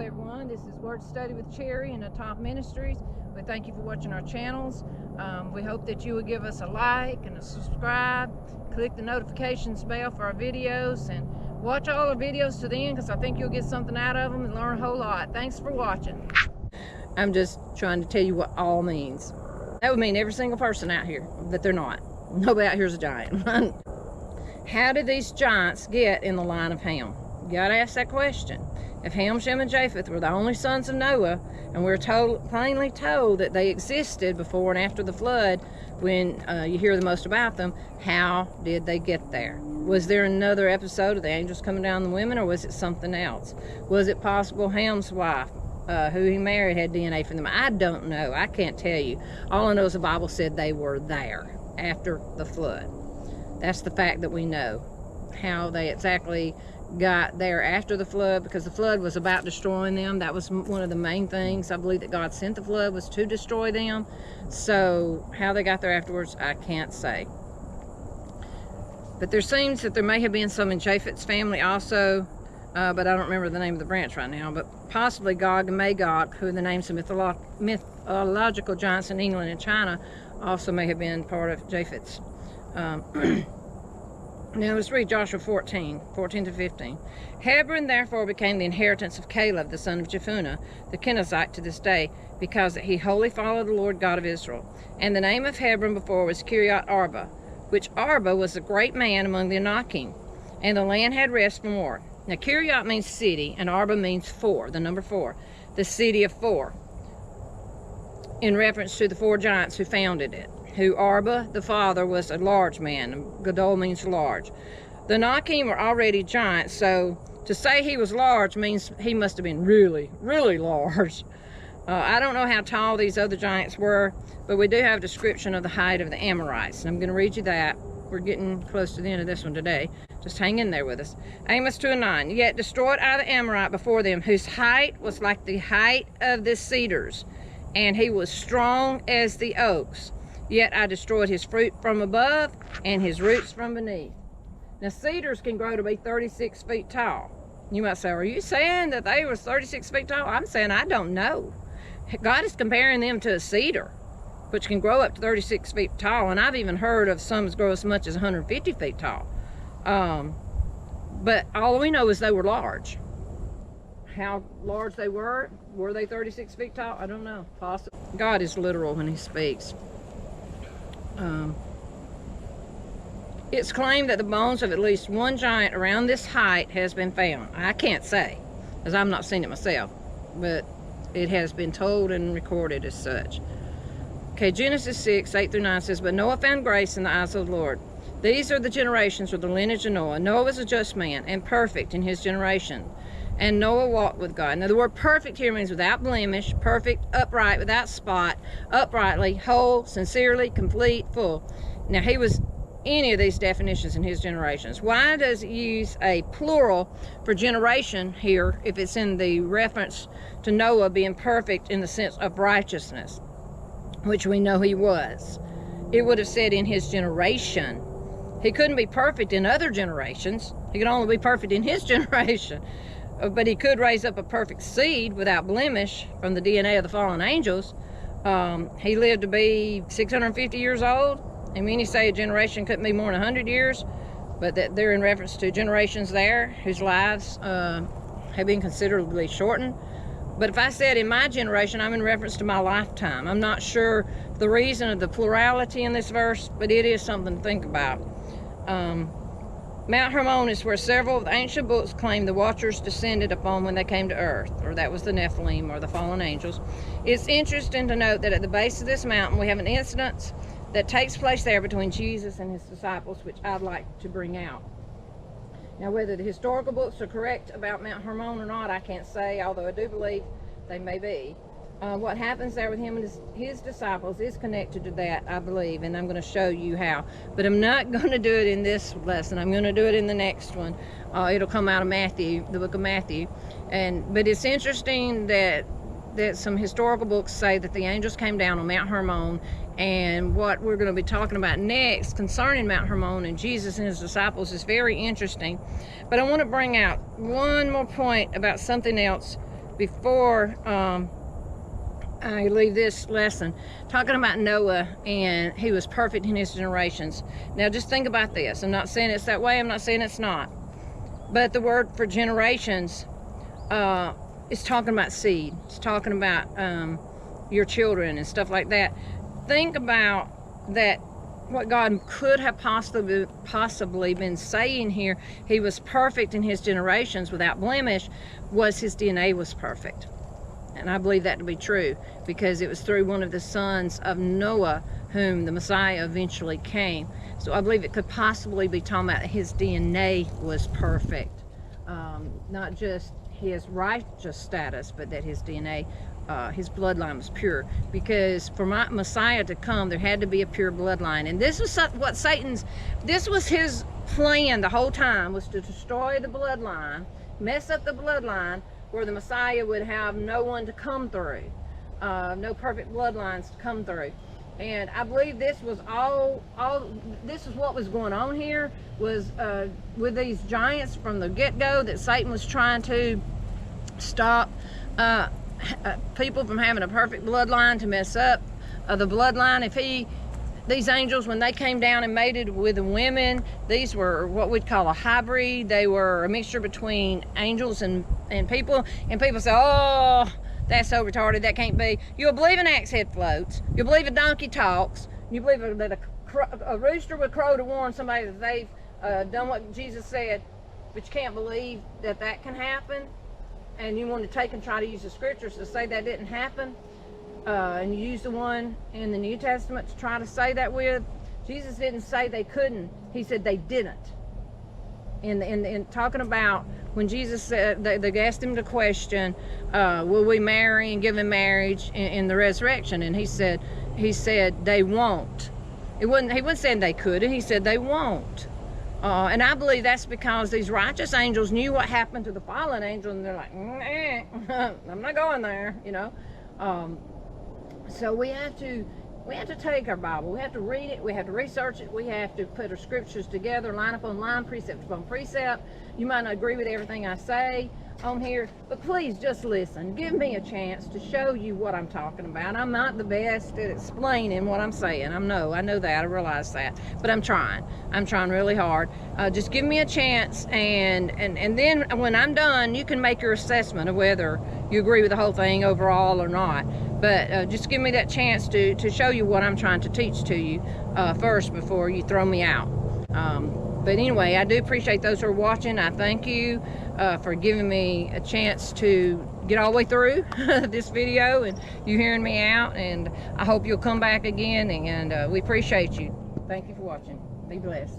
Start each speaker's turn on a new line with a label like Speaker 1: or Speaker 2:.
Speaker 1: everyone, this is Word Study with Cherry and the Top Ministries. We thank you for watching our channels. We hope that you will give us a like and a subscribe, click the notifications bell for our videos, and watch all our videos to the end, because I think you'll get something out of them and learn a whole lot. Thanks for watching. I'm just trying to tell you what all means. That would mean every single person out here, but they're not. Nobody out here is a giant. How did these giants get in the line of Ham? You gotta ask that question. If Ham, Shem, and Japheth were the only sons of Noah, and we're plainly told that they existed before and after the flood, when you hear the most about them, how did they get there? Was there another episode of the angels coming down on the women, or was it something else? Was it possible Ham's wife, who he married, had DNA from them? I don't know. I can't tell you. All I know is the Bible said they were there after the flood. That's the fact that we know. How they exactly got there after the flood, because the flood was about destroying them. That was one of the main things. I believe that God sent the flood was to destroy them. So how they got there afterwards, I can't say. But there seems that there may have been some in Japheth's family also, but I don't remember the name of the branch right now. But possibly Gog and Magog, who are the names of mythological giants in England and China, also may have been part of Japheth's. Now let's read Joshua 14 to 15. Hebron therefore became the inheritance of Caleb, the son of Jephunneh, the Kenizzite, to this day, because that he wholly followed the Lord God of Israel. And the name of Hebron before was Kiriath Arba, which Arba was a great man among the Anakim, and the land had rest from war. Now Kiriath means city, and Arba means four, the number four, the city of four, in reference to the four giants who founded it. Who Arba, the father, was a large man. Gadol means large. The Anakim were already giants, so to say he was large means he must have been really, really large. I don't know how tall these other giants were, but we do have a description of the height of the Amorites, and I'm going to read you that. We're getting close to the end of this one today. Just hang in there with us. Amos 2:9. Yet destroyed I the Amorite before them, whose height was like the height of the cedars, and he was strong as the oaks. Yet I destroyed his fruit from above and his roots from beneath. Now cedars can grow to be 36 feet tall. You might say, are you saying that they were 36 feet tall? I'm saying I don't know. God is comparing them to a cedar, which can grow up to 36 feet tall. And I've even heard of some grow as much as 150 feet tall. But all we know is they were large. How large they were they 36 feet tall? I don't know. Possibly. God is literal when he speaks. It's claimed that the bones of at least one giant around this height has been found. I can't say, as I've not seen it myself, but it has been told and recorded as such. Okay, Genesis 6:8-9 says, but Noah found grace in the eyes of the Lord. These are the generations of the lineage of Noah. Noah was a just man and perfect in his generation. And Noah walked with God. Now the word perfect here means without blemish, perfect, upright, without spot, uprightly, whole, sincerely, complete, full. Now he was any of these definitions in his generations. Why does it use a plural for generation here if it's in the reference to Noah being perfect in the sense of righteousness, which we know he was? It would have said in his generation. He couldn't be perfect in other generations. He could only be perfect in his generation. But he could raise up a perfect seed without blemish from the DNA of the fallen angels. He lived to be 650 years old. And many say a generation couldn't be more than 100 years, but that they're in reference to generations there whose lives have been considerably shortened. But if I said in my generation, I'm in reference to my lifetime. I'm not sure the reason of the plurality in this verse, but it is something to think about. Mount Hermon is where several of the ancient books claim the watchers descended upon when they came to earth, or that was the Nephilim, or the fallen angels. It's interesting to note that at the base of this mountain we have an incident that takes place there between Jesus and his disciples, which I'd like to bring out. Now whether the historical books are correct about Mount Hermon or not, I can't say, although I do believe they may be. What happens there with him and his disciples is connected to that, I believe, and I'm going to show you how. But I'm not going to do it in this lesson. I'm going to do it in the next one. It'll come out of Matthew, the book of Matthew. But it's interesting that some historical books say that the angels came down on Mount Hermon, and what we're going to be talking about next concerning Mount Hermon and Jesus and his disciples is very interesting. But I want to bring out one more point about something else before I leave this lesson, talking about Noah, and he was perfect in his generations. Now just think about this. I'm not saying it's that way, I'm not saying it's not, but the word for generations is talking about seed. It's talking about your children and stuff like that. Think about that. What God could have possibly been saying here, he was perfect in his generations without blemish, was his DNA was perfect. And I believe that to be true, because it was through one of the sons of Noah whom the Messiah eventually came. So I believe it could possibly be talking about his DNA was perfect. Not just his righteous status, but that his DNA, his bloodline was pure. Because for my Messiah to come, there had to be a pure bloodline. And this was what this was his plan the whole time, was to destroy the bloodline, mess up the bloodline, where the Messiah would have no one to come through, no perfect bloodlines to come through. And I believe this was this is what was going on here, was with these giants from the get-go, that Satan was trying to stop people from having a perfect bloodline, to mess up the bloodline. These angels, when they came down and mated with the women, these were what we'd call a hybrid. They were a mixture between angels and people. And people say, oh, that's so retarded, that can't be. You'll believe an axe head floats. You'll believe a donkey talks. You believe that a rooster would crow to warn somebody that they've done what Jesus said, but you can't believe that that can happen. And you want to take and try to use the scriptures to say that didn't happen. And you use the one in the New Testament to try to say that with. Jesus didn't say they couldn't. He said they didn't. In talking about when Jesus said, they asked him the question, will we marry and give in marriage in the resurrection? And he said they won't. He wasn't saying they couldn't. He said they won't. And I believe that's because these righteous angels knew what happened to the fallen angel, and they're like, I'm not going there, you know. So we have to take our Bible, we have to read it, we have to research it, we have to put our scriptures together, line upon line, precept upon precept. You might not agree with everything I say on here, but please just listen. Give me a chance to show you what I'm talking about. I'm not the best at explaining what I'm saying. I know that, I realize that, but I'm trying really hard. Just give me a chance, and then when I'm done, you can make your assessment of whether you agree with the whole thing overall or not. But just give me that chance to show you what I'm trying to teach to you first, before you throw me out. But anyway, I do appreciate those who are watching. I thank you for giving me a chance to get all the way through this video and you hearing me out. And I hope you'll come back again, and we appreciate you. Thank you for watching. Be blessed.